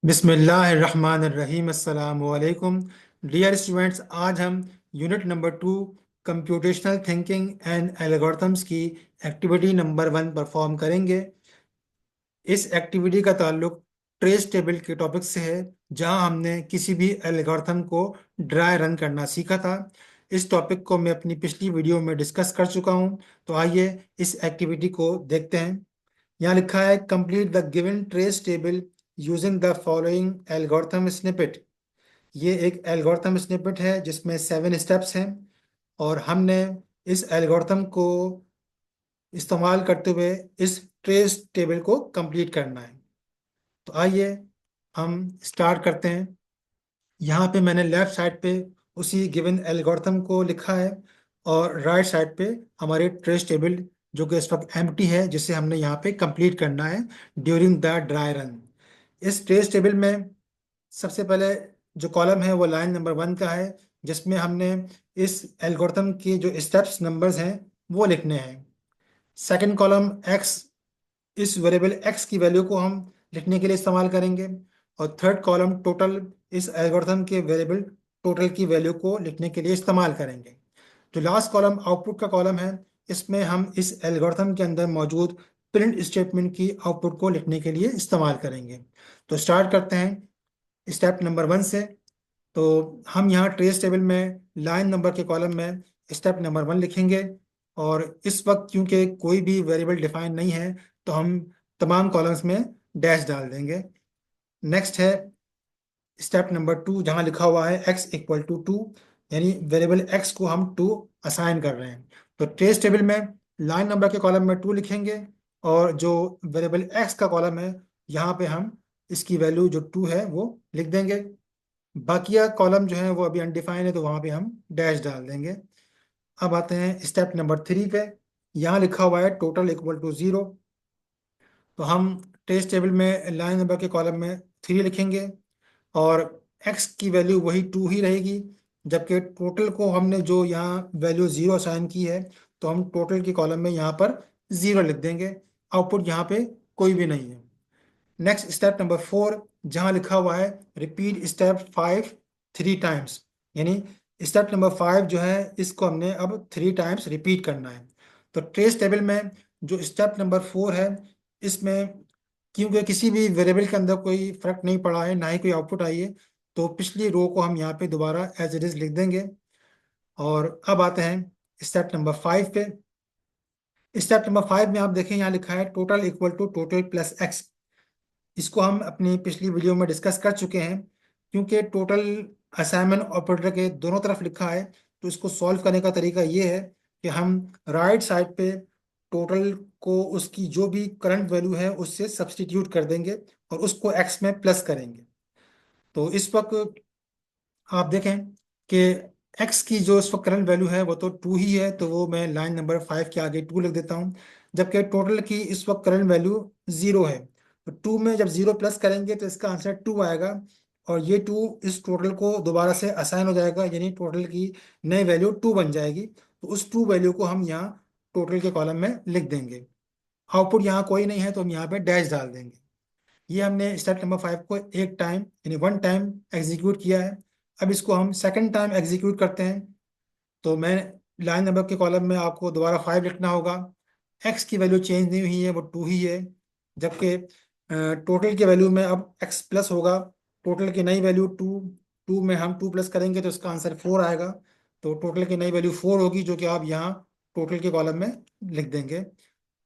बिस्मिल्लाहिर्रहमानिर्रहीम अस्सलामु अलैकुम। डियर स्टूडेंट्स, आज हम unit number 2 computational thinking and algorithms की एक्टिविटी नंबर 1 परफॉर्म करेंगे। इस एक्टिविटी का ताल्लुक ट्रेस टेबल के टॉपिक से है, जहां हमने किसी भी एल्गोरिथम को ड्राई रन करना सीखा था। इस टॉपिक को मैं अपनी पिछली वीडियो में डिस्कस कर चुका हूं, तो आइए इस एक्टिविटी को देखते हैं। यहाँ लिखा है complete the given trace table using the following algorithm snippet. ये एक एल्गोरिथम स्निपेट है जिसमें 7 स्टेप्स हैं, और हमने इस एल्गोरिथम को इस्तेमाल करते हुए इस ट्रेस टेबल को कंप्लीट करना है। तो आइए हम स्टार्ट करते हैं। यहाँ पे मैंने लेफ्ट साइड पे उसी गिवन एल्गोरिथम को लिखा है, और राइट साइड पे हमारे ट्रेस टेबल जो कि इस वक्त एम्प्टी है, जिसे हमने यहाँ पे कंप्लीट करना है ड्यूरिंग द ड्राई रन। इस ट्रेस टेबल में सबसे पहले जो कॉलम है वो लाइन नंबर 1 का है, जिसमें हमने इस एल्गोरिथम के जो स्टेप्स नंबर्स हैं वो लिखने हैं। सेकंड कॉलम एक्स, इस वेरिएबल एक्स की वैल्यू को हम लिखने के लिए इस्तेमाल करेंगे। और थर्ड कॉलम टोटल, इस एल्गोरिथम के वेरिएबल टोटल की वैल्यू को लिखने के लिए इस्तेमाल करेंगे। जो लास्ट कॉलम आउटपुट का कॉलम है, इसमें हम इस एल्गोरिथम के अंदर मौजूद प्रिंट स्टेटमेंट की आउटपुट को लिखने के लिए इस्तेमाल करेंगे। तो स्टार्ट करते हैं स्टेप नंबर 1 से। तो हम यहाँ ट्रेस टेबल में लाइन नंबर के कॉलम में स्टेप नंबर 1 लिखेंगे, और इस वक्त क्योंकि कोई भी वेरिएबल डिफाइन नहीं है, तो हम तमाम कॉलम्स में डैश डाल देंगे। नेक्स्ट है स्टेप नंबर 2, जहाँ लिखा हुआ है x इक्वल टू 2, यानी वेरिएबल x को हम 2 असाइन कर रहे हैं। तो ट्रेस टेबल में लाइन नंबर के कॉलम में 2 लिखेंगे, और जो वेरिएबल x का कॉलम है, यहाँ पे हम इसकी वैल्यू जो 2 है वो लिख देंगे। बाकिया कॉलम जो है वो अभी अनडिफाइंड है, तो वहाँ पे हम डैश डाल देंगे। अब आते हैं स्टेप नंबर 3 पे। यहाँ लिखा हुआ है टोटल इक्वल टू 0। तो हम ट्रेस टेबल में लाइन नंबर के कॉलम में 3 लिखेंगे, और x की वैल्यू वही 2 ही रहेगी। जबकि टोटल को हमने जो यहाँ वैल्यू 0 असाइन की है, तो हम टोटल के कॉलम में यहाँ पर 0 लिख देंगे। आउटपुट यहाँ पे कोई भी नहीं है। नेक्स्ट स्टेप नंबर 4, जहाँ लिखा हुआ है रिपीट स्टेप 5 3 टाइम्स, यानी स्टेप नंबर 5 जो है इसको हमने अब 3 टाइम्स रिपीट करना है। तो ट्रेस टेबल में जो स्टेप नंबर 4 है, इसमें क्योंकि किसी भी वेरिएबल के अंदर कोई फर्क नहीं पड़ा है, ना ही कोई आउटपुट आई है, तो पिछली रो को हम यहाँ पे दोबारा एज इट इज लिख देंगे। और अब आते हैं स्टेप नंबर 5 पे। स्टेप नंबर 5 में आप देखें यहाँ लिखा है total equal to total plus X. इसको हम अपनी पिछली वीडियो में डिस्कस कर चुके हैं। क्योंकि टोटल असाइनमेंट ऑपरेटर के दोनों तरफ लिखा है, तो इसको सॉल्व करने का तरीका ये है कि हम राइट साइड पे टोटल को उसकी जो भी करंट वैल्यू है उससे सब्सटीट्यूट कर देंगे, और उसको एक्स में प्लस करेंगे। तो इस वक्त आप देखें कि एक्स की जो इस वक्त करंट वैल्यू है वो तो 2 ही है, तो वो मैं लाइन नंबर 5 के आगे 2 लिख देता हूँ। जबकि टोटल की इस वक्त करंट वैल्यू 0 है, तो 2 में जब 0 प्लस करेंगे तो इसका आंसर 2 आएगा, और ये 2 इस टोटल को दोबारा से असाइन हो जाएगा, यानी टोटल की नई वैल्यू 2 बन जाएगी। तो उस 2 वैल्यू को हम यहाँ टोटल के कॉलम में लिख देंगे। आउटपुट यहाँ कोई नहीं है, तो हम यहाँ पे डैश डाल देंगे। ये हमने स्टेप नंबर 5 को एक टाइम यानी 1 टाइम एग्जीक्यूट किया है। अब इसको हम सेकंड टाइम एग्जीक्यूट करते हैं। तो मैं लाइन नंबर के कॉलम में आपको दोबारा 5 लिखना होगा। एक्स की वैल्यू चेंज नहीं हुई है, वो 2 ही है। जबकि टोटल की वैल्यू में अब एक्स प्लस होगा। टोटल की नई वैल्यू 2, 2 में हम 2 प्लस करेंगे तो इसका आंसर 4 आएगा। तो टोटल की नई वैल्यू 4 होगी, जो कि आप यहाँ टोटल के कॉलम में लिख देंगे।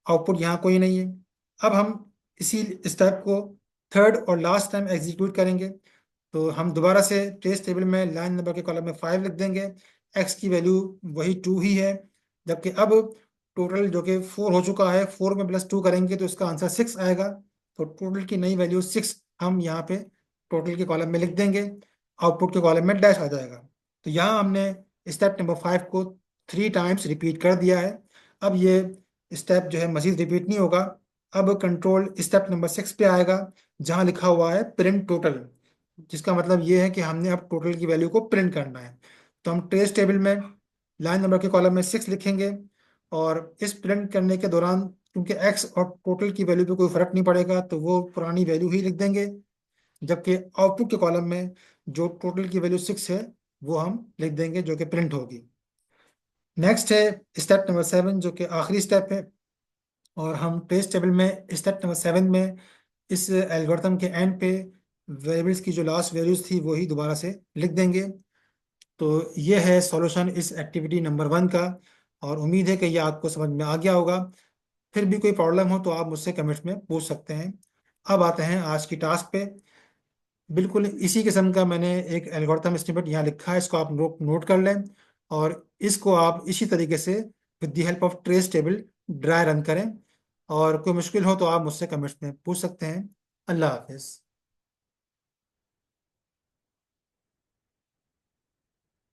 आउटपुट यहाँ कोई नहीं है। अब हम इसी स्टेप को थर्ड और लास्ट टाइम एग्जीक्यूट करेंगे। तो हम दोबारा से ट्रेस टेबल में लाइन नंबर के कॉलम में 5 लिख देंगे। एक्स की वैल्यू वही 2 ही है। जबकि अब टोटल जो कि 4 हो चुका है, 4 में प्लस 2 करेंगे तो इसका आंसर 6 आएगा। तो टोटल की नई वैल्यू 6 हम यहाँ पे टोटल के कॉलम में लिख देंगे। आउटपुट के कॉलम में डैश आ जाएगा। तो यहाँ हमने स्टेप नंबर 5 को 3 टाइम्स रिपीट कर दिया है। अब ये स्टेप जो है मजीद रिपीट नहीं होगा। अब कंट्रोल स्टेप नंबर 6 पे आएगा, जहाँ लिखा हुआ है प्रिंट टोटल, जिसका मतलब ये है कि हमने अब टोटल की वैल्यू को प्रिंट करना है। तो हम ट्रेस टेबल में लाइन नंबर के कॉलम में 6 लिखेंगे, और इस प्रिंट करने के दौरान क्योंकि एक्स और टोटल की वैल्यू पे कोई फर्क नहीं पड़ेगा, तो वो पुरानी वैल्यू ही लिख देंगे। जबकि आउटपुट के कॉलम में जो टोटल की वैल्यू 6 है वो हम लिख देंगे, जो कि प्रिंट होगी। नेक्स्ट है स्टेप नंबर 7, जो कि आखिरी स्टेप है। और हम ट्रेस टेबल में स्टेप नंबर 7 में इस एल्गोरिथम के एंड पे वेरिएबल्स की जो लास्ट वैल्यूज थी वो ही दोबारा से लिख देंगे। तो ये है सॉल्यूशन इस एक्टिविटी नंबर 1 का, और उम्मीद है कि ये आपको समझ में आ गया होगा। फिर भी कोई प्रॉब्लम हो तो आप मुझसे कमेंट्स में पूछ सकते हैं। अब आते हैं आज की टास्क पे। बिल्कुल इसी किस्म का मैंने एक एल्गोरिथम स्निपेट यहाँ लिखा है, इसको आप नोट कर लें, और इसको आप इसी तरीके से with the help of trace table dry run करें। और कोई मुश्किल हो तो आप मुझसे कमेंट्स में पूछ सकते हैं। अल्लाह हाफिज़।